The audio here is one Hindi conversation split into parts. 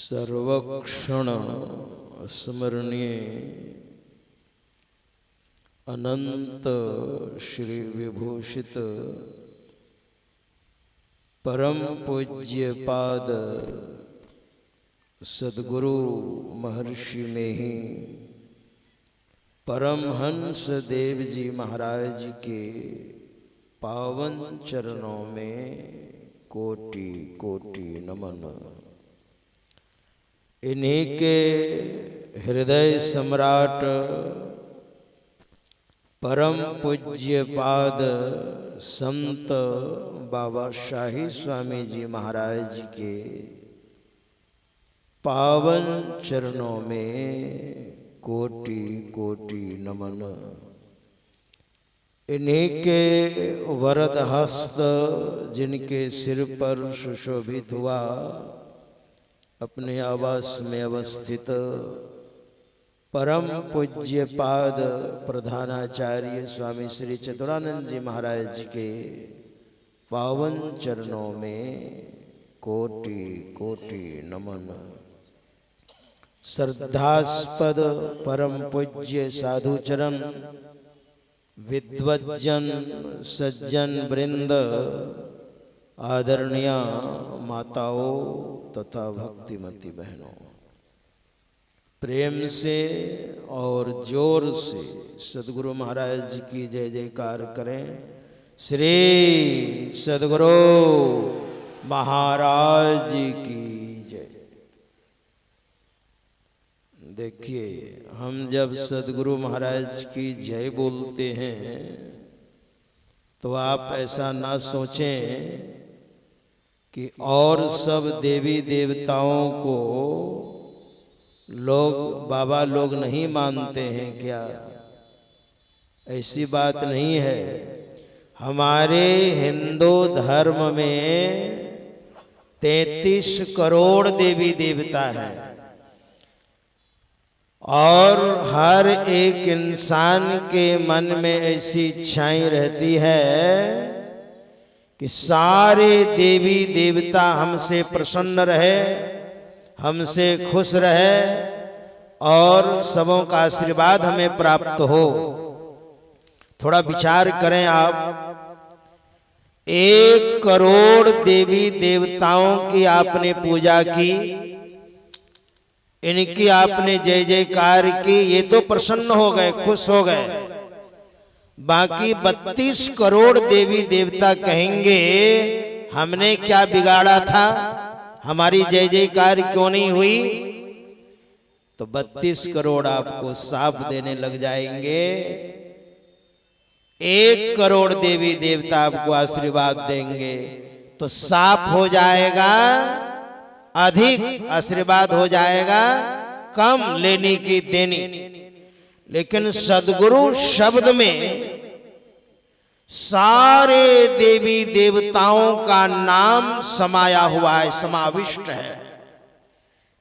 सर्वक्षण स्मरणीय अनंत श्री विभूषित परम पूज्य पाद सद्गुरु महर्षि में ही परमहंस देव जी महाराज के पावन चरणों में कोटि कोटि नमन। इन्हीं के हृदय सम्राट परम पूज्य पाद संत बाबा शाही स्वामी जी महाराज के पावन चरणों में कोटि कोटि नमन। इन्हीं के वरद हस्त जिनके सिर पर सुशोभित हुआ अपने आवास में अवस्थित परम पूज्य पाद प्रधानाचार्य स्वामी श्री चतुरानंद जी महाराज के पावन चरणों में कोटि कोटि नमन। श्रद्धास्पद परम पूज्य साधुचरण विद्वज्जन सज्जन वृंद आदरणीय माताओं तथा भक्तिमती बहनों, प्रेम से और जोर से सद्गुरु महाराज की जय जयकार करें। श्री सद्गुरु महाराज की जय। देखिए, हम जब सद्गुरु महाराज की जय बोलते हैं तो आप ऐसा ना सोचें कि और सब देवी देवताओं को लोग बाबा लोग नहीं मानते हैं क्या? ऐसी बात नहीं है। हमारे हिंदू धर्म में 33 करोड़ देवी देवता हैं और हर एक इंसान के मन में ऐसी इच्छाएं रहती है कि सारे देवी देवता हमसे प्रसन्न रहे, हमसे खुश रहे और सबों का आशीर्वाद हमें प्राप्त हो। थोड़ा विचार करें आप, 1 करोड़ देवी देवताओं की आपने पूजा की, इनकी आपने जय जयकार की, ये तो प्रसन्न हो गए, खुश हो गए। बाकी 32 करोड़ देवी देवता कहेंगे हमने क्या बिगाड़ा था, हमारी जय जयकार क्यों नहीं हुई? तो 32 करोड़ आपको साफ देने लग जाएंगे। 1 करोड़ देवी देवता आपको आशीर्वाद देंगे तो साफ हो जाएगा, अधिक आशीर्वाद हो जाएगा, कम लेने की देनी। लेकिन सद्गुरु शब्द में सारे देवी देवताओं का नाम समाया हुआ है, समाविष्ट है।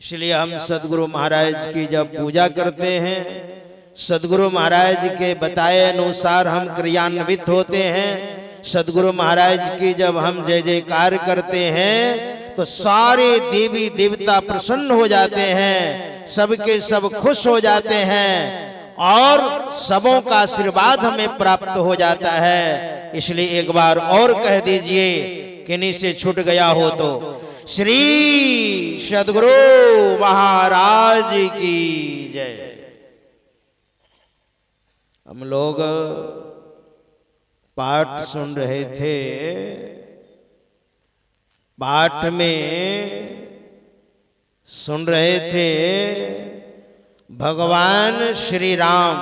इसलिए हम सद्गुरु महाराज की जब पूजा करते हैं, सद्गुरु महाराज के बताए अनुसार हम क्रियान्वित होते हैं, सद्गुरु महाराज की जब हम जय जयकार करते हैं तो सारे देवी देवता प्रसन्न हो जाते हैं, सबके सब खुश हो जाते हैं और सबों का आशीर्वाद हमें प्राप्त हो जाता है। इसलिए एक बार और कह दीजिए, किन्हीं से छूट गया हो तो श्री सद्गुरु महाराज की जय। हम लोग पाठ सुन रहे थे, पाठ में सुन रहे थे भगवान श्री राम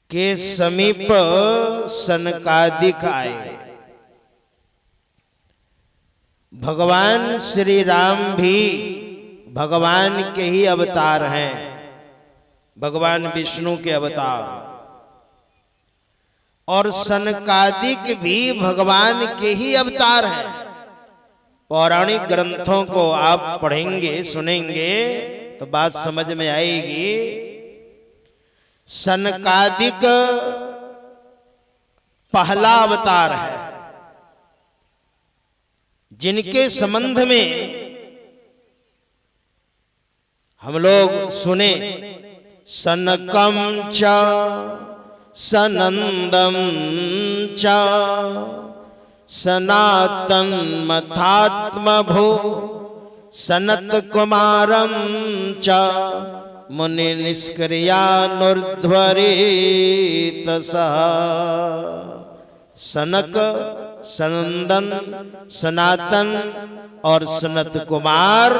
के समीप सनकादिक आए। भगवान श्री राम भी भगवान के ही अवतार हैं, भगवान विष्णु के अवतार, और सनकादिक भी भगवान के ही अवतार हैं। पौराणिक ग्रंथों को आप पढ़ेंगे सुनेंगे तो बात समझ में आएगी। सनकादिक पहला अवतार है, जिनके संबंध में हम लोग सुने, सनकम च सनंदम च सनातन मथात्म भो सनत कुमारम च मुनि निष्क्रियानुर्ध्वरेतसः। सनक, सनंदन, सनातन और सनत कुमार,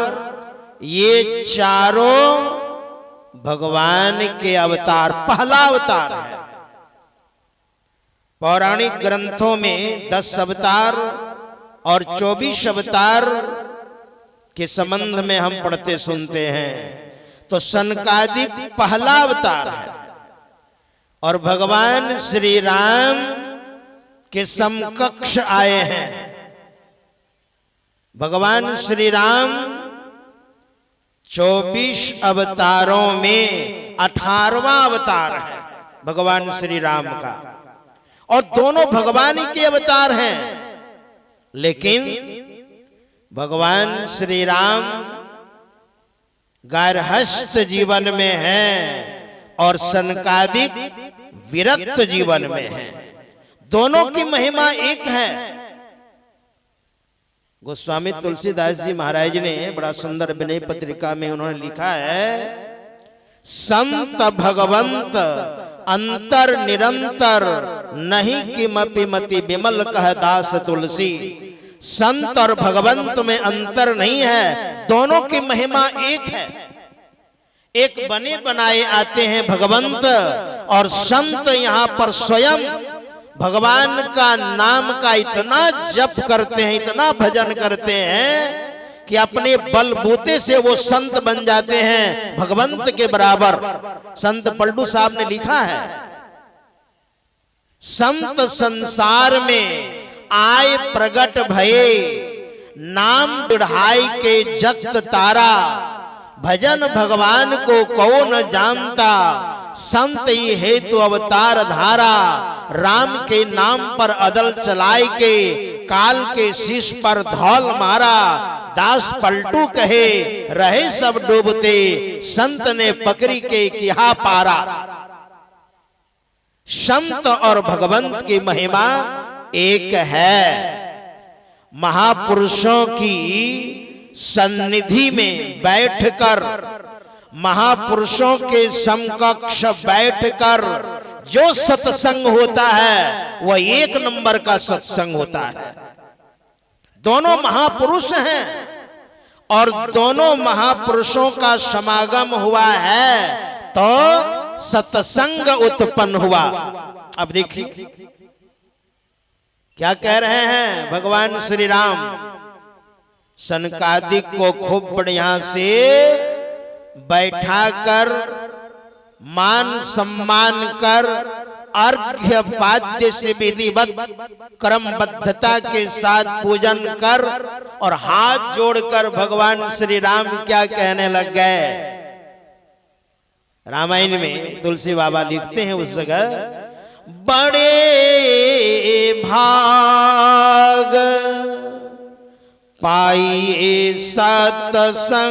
ये चारों भगवान के अवतार, पहला अवतार है। पौराणिक ग्रंथों में 10 अवतार और 24 अवतार के संबंध में हम पढ़ते सुनते हैं। तो सनकादिक पहला अवतार है और भगवान श्री राम के समकक्ष आए हैं। भगवान श्री राम 24 अवतारों में 18वां अवतार है भगवान श्री राम का, और दोनों भगवान ही के अवतार हैं। लेकिन भगवान श्री राम गार्हस्थ जीवन में हैं और सनकादिक विरक्त जीवन में हैं। दोनों की महिमा एक है। गोस्वामी तुलसीदास जी महाराज ने बड़ा सुंदर विनय पत्रिका में उन्होंने लिखा है, संत भगवंत अंतर निरंतर नहीं किमपि मति विमल कह दास तुलसी। संत और भगवंत में अंतर नहीं है, दोनों की महिमा एक है। एक बने बनाए आते हैं भगवंत, और संत यहाँ पर स्वयं भगवान का नाम का इतना जप करते हैं, इतना भजन करते हैं कि अपने बलबूते से वो संत बन जाते हैं भगवंत के बराबर। संत पलटू साहब ने लिखा है, संत संसार में आय प्रगट भये, नाम बढ़ाई के जगत तारा। भजन भगवान को कौन जानता, संत ये हेतु अवतार धारा। राम के नाम पर अदल चलाए के, काल के शीश पर धौल मारा। दास पलटू कहे रहे सब डूबते, संत ने पकड़ी के किया पारा। संत और भगवंत की महिमा एक है। महापुरुषों की सन्निधि में बैठकर, महापुरुषों के समकक्ष बैठकर जो सत्संग होता है वह 1 नंबर का सत्संग होता है। दोनों महापुरुष हैं और दोनों महापुरुषों का समागम हुआ है तो सत्संग उत्पन्न हुआ। अब देखिए क्या कह रहे हैं भगवान श्री राम। सनकादिक को खूब बढ़िया से बैठाकर, मान सम्मान कर, अर्घ्य पाद्य से विधिवत क्रमबद्धता के साथ पूजन कर और हाथ जोड़कर भगवान श्री राम क्या कहने लग गए। रामायण में तुलसी बाबा लिखते हैं उस जगह, बड़े भाग पाइए सतसंगा,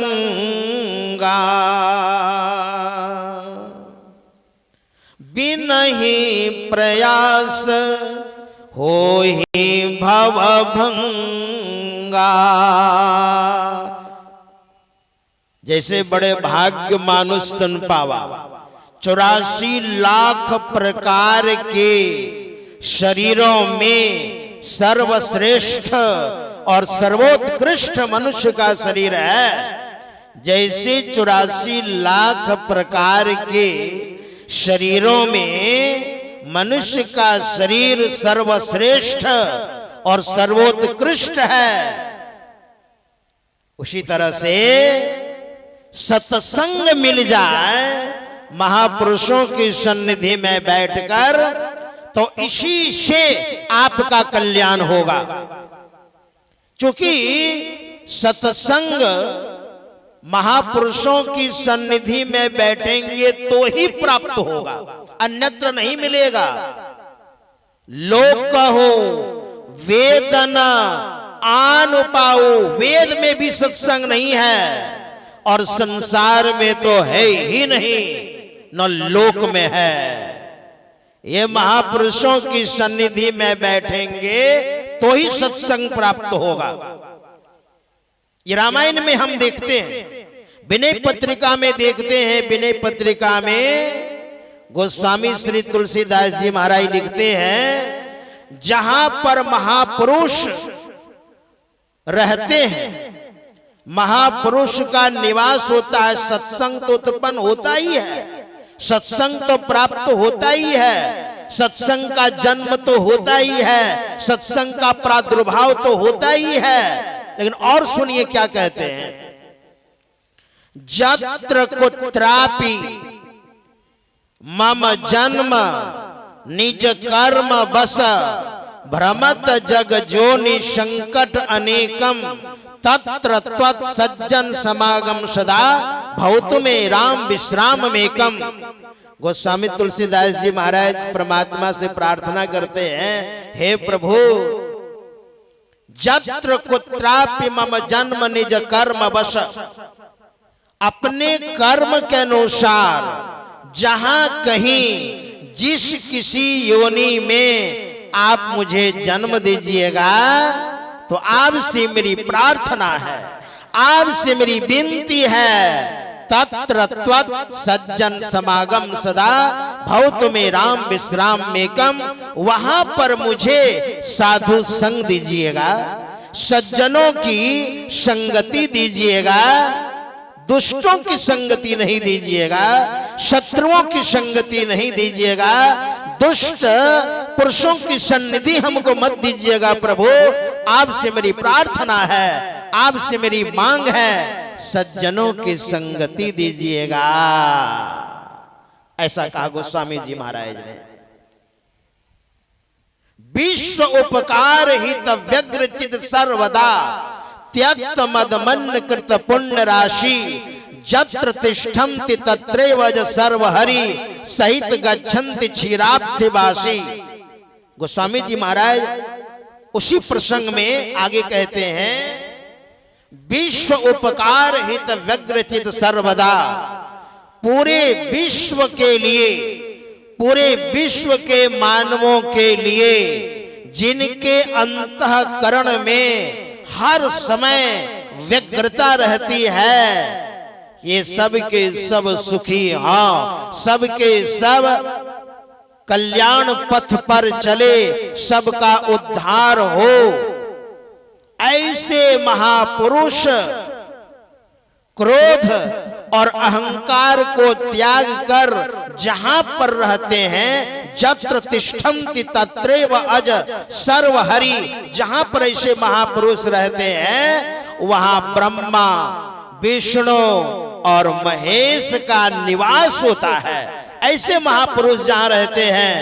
बिनहि प्रयास होहि भवभंगा। जैसे बड़े भाग्य मानुष तन पावा, 84 लाख प्रकार के शरीरों में सर्वश्रेष्ठ और सर्वोत्कृष्ट मनुष्य का शरीर है। जैसे 84 लाख प्रकार के शरीरों में मनुष्य का शरीर सर्वश्रेष्ठ और सर्वोत्कृष्ट है, उसी तरह से सत्संग मिल जाए महापुरुषों की सन्निधि में बैठकर तो इसी से आपका कल्याण होगा। क्योंकि सत्संग महापुरुषों की सन्निधि में बैठेंगे तो ही प्राप्त होगा, अन्यत्र नहीं मिलेगा। लोक कहो वेदना आन उपाऊ, वेद में भी सत्संग नहीं है और संसार में तो है ही नहीं, न लोक में है। ये महापुरुषों की सन्निधि में बैठेंगे तो ही सत्संग प्राप्त होगा। ये रामायण में हम देखते हैं, विनय पत्रिका में देखते हैं। विनय पत्रिका में गोस्वामी श्री तुलसीदास जी महाराज लिखते हैं, जहां पर महापुरुष रहते हैं, महापुरुष का निवास होता है, सत्संग तो उत्पन्न होता ही है, सत्संग तो प्राप्त होता ही है, सत्संग का जन्म तो होता ही है, सत्संग का प्रादुर्भाव तो होता ही है। लेकिन और सुनिए क्या कहते हैं, जत्र कुत्रापि मम जन्म निज कर्म बस भ्रमत जग जोनि संकट अनेकम तत्र त्वत् सज्जन समागम सदा भवतु में राम विश्राम मेकम। गोस्वामी तुलसीदास जी महाराज परमात्मा से प्रार्थना करते हैं, हे प्रभु, जत्र कुत्रापि मम जन्म निज कर्म बस, अपने कर्म के अनुसार जहां कहीं जिस किसी योनि में आप मुझे जन्म दीजिएगा, तो आपसे मेरी प्रार्थना है, आपसे मेरी विनती है, तत्र त्वत् सज्जन समागम सदा भवतु में राम विश्राम मेकम। वहां पर मुझे साधु संग दीजिएगा, सज्जनों की संगति दीजिएगा, दुष्टों की संगति नहीं दीजिएगा, शत्रुओं की संगति नहीं दीजिएगा, दुष्ट पुरुषों की सन्निधि हमको मत दीजिएगा प्रभु। आपसे मेरी प्रार्थना है, आपसे मेरी मांग है, सज्जनों की संगति दीजिएगा। ऐसा कहा गोस्वामी जी महाराज ने। विश्व उपकार हित व्यग्र चित सर्वदा त्यक्त मद मन कृत पुण्य राशि जत्र तिष्ठन्ति तत्रैव ज सर्वहरि सहित गच्छन्ति क्षीराब्धिवासी। गोस्वामी जी महाराज उसी प्रसंग में आगे कहते हैं, विश्व उपकार हित व्यग्र चित सर्वदा, पूरे विश्व के लिए, पूरे विश्व के मानवों के लिए जिनके अंतःकरण में हर समय व्यग्रता रहती है, ये सब के सब सुखी हों, सब के सब कल्याण पथ पर चले, सबका उद्धार हो। ऐसे महापुरुष क्रोध और अहंकार को त्याग कर जहां पर रहते हैं, जत्र तिष्ठन्ति तत्रैव अज सर्वहरि, जहां पर ऐसे महापुरुष रहते हैं वहां ब्रह्मा विष्णु और महेश का निवास होता है। ऐसे महापुरुष जहां रहते हैं